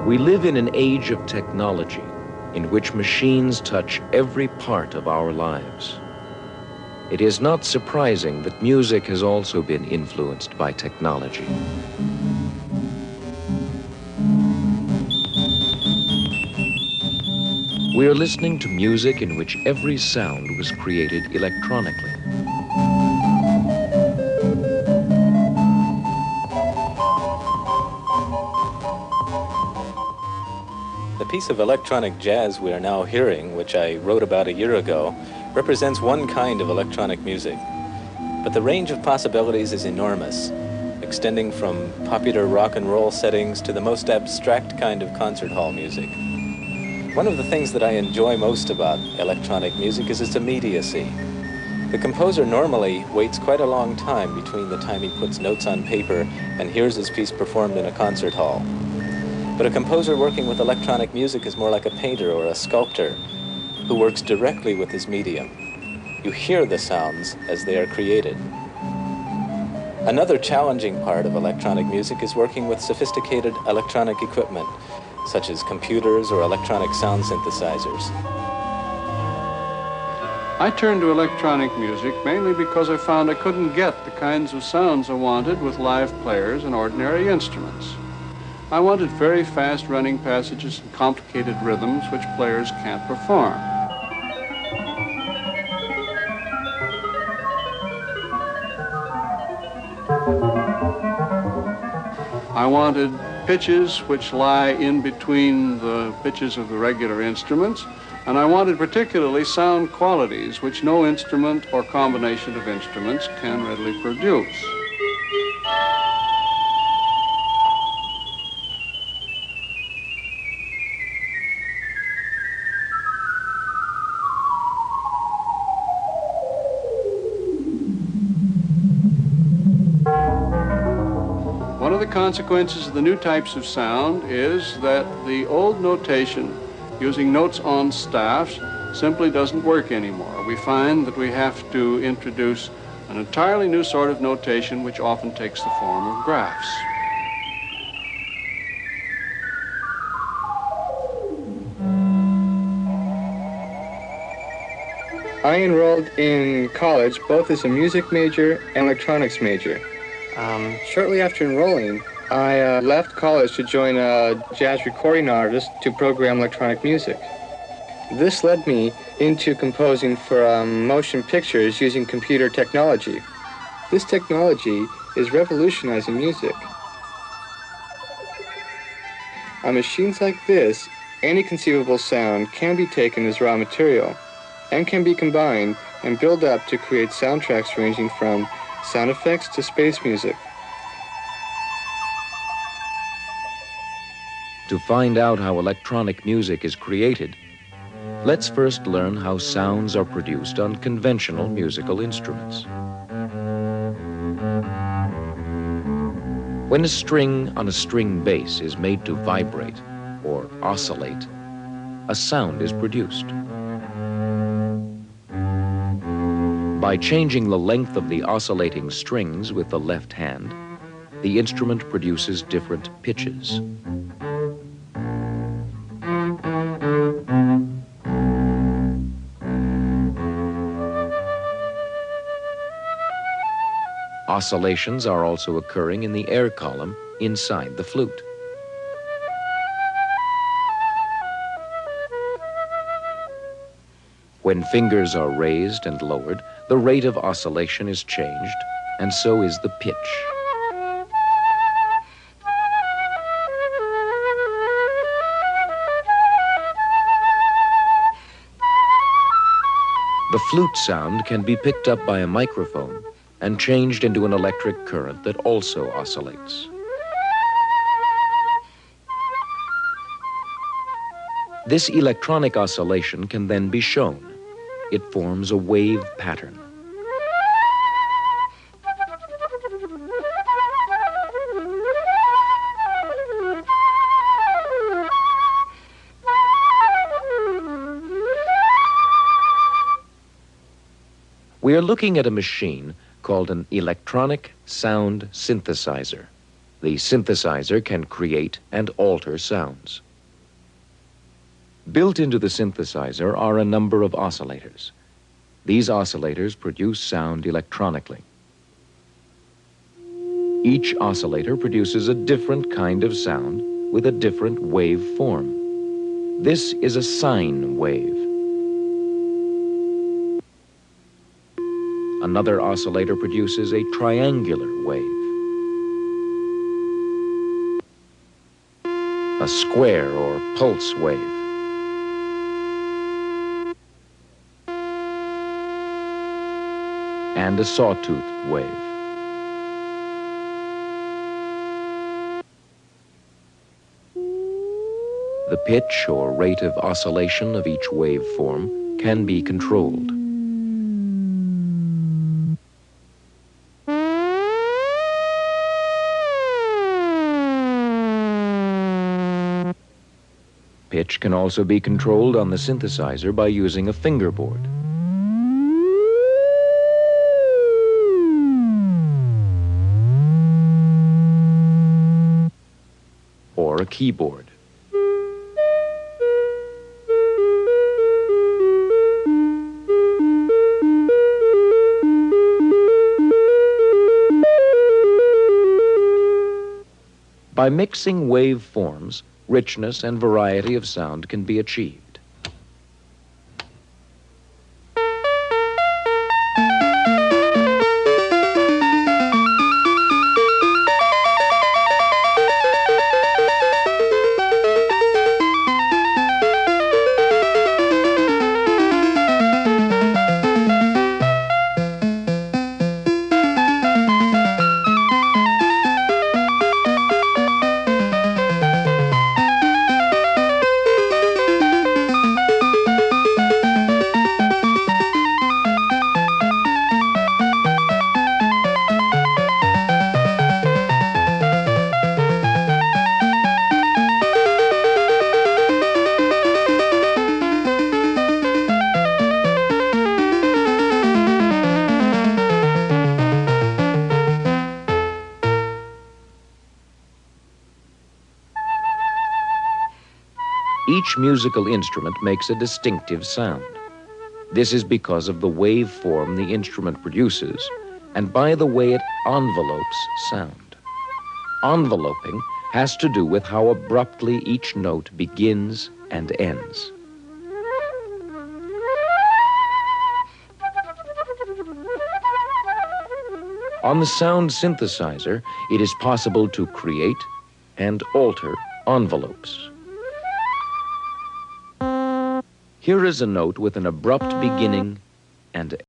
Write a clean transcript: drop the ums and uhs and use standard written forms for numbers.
We live in an age of technology in which machines touch every part of our lives. It is not surprising that music has also been influenced by technology. We are listening to music in which every sound was created electronically. The piece of electronic jazz we are now hearing, which I wrote about a year ago, represents one kind of electronic music. But the range of possibilities is enormous, extending from popular rock and roll settings to the most abstract kind of concert hall music. One of the things that I enjoy most about electronic music is its immediacy. The composer normally waits quite a long time between the time he puts notes on paper and hears his piece performed in a concert hall. But a composer working with electronic music is more like a painter or a sculptor who works directly with his medium. You hear the sounds as they are created. Another challenging part of electronic music is working with sophisticated electronic equipment, such as computers or electronic sound synthesizers. I turned to electronic music mainly because I found I couldn't get the kinds of sounds I wanted with live players and ordinary instruments. I wanted very fast running passages and complicated rhythms which players can't perform. I wanted pitches which lie in between the pitches of the regular instruments, and I wanted particularly sound qualities which no instrument or combination of instruments can readily produce. One of the consequences of the new types of sound is that the old notation using notes on staffs simply doesn't work anymore. We find that we have to introduce an entirely new sort of notation which often takes the form of graphs. I enrolled in college both as a music major and electronics major. Shortly after enrolling, I left college to join a jazz recording artist to program electronic music. This led me into composing for motion pictures using computer technology. This technology is revolutionizing music. On machines like this, any conceivable sound can be taken as raw material and can be combined and built up to create soundtracks ranging from sound effects to space music. To find out how electronic music is created, let's first learn how sounds are produced on conventional musical instruments. When a string on a string bass is made to vibrate or oscillate, a sound is produced. By changing the length of the oscillating strings with the left hand, the instrument produces different pitches. Oscillations are also occurring in the air column inside the flute. When fingers are raised and lowered, the rate of oscillation is changed, and so is the pitch. The flute sound can be picked up by a microphone and changed into an electric current that also oscillates. This electronic oscillation can then be shown. it forms a wave pattern. We are looking at a machine called an electronic sound synthesizer. The synthesizer can create and alter sounds. Built into the synthesizer are a number of oscillators. These oscillators produce sound electronically. Each oscillator produces a different kind of sound with a different wave form. This is a sine wave. Another oscillator produces a triangular wave. A square or pulse wave. And a sawtooth wave. The pitch or rate of oscillation of each waveform can be controlled. Pitch can also be controlled on the synthesizer by using a fingerboard. Or a keyboard. By mixing waveforms, richness and variety of sound can be achieved. Each musical instrument makes a distinctive sound. This is because of the waveform the instrument produces and by the way it envelopes sound. Enveloping has to do with how abruptly each note begins and ends. On the sound synthesizer, it is possible to create and alter envelopes. Here is a note with an abrupt beginning and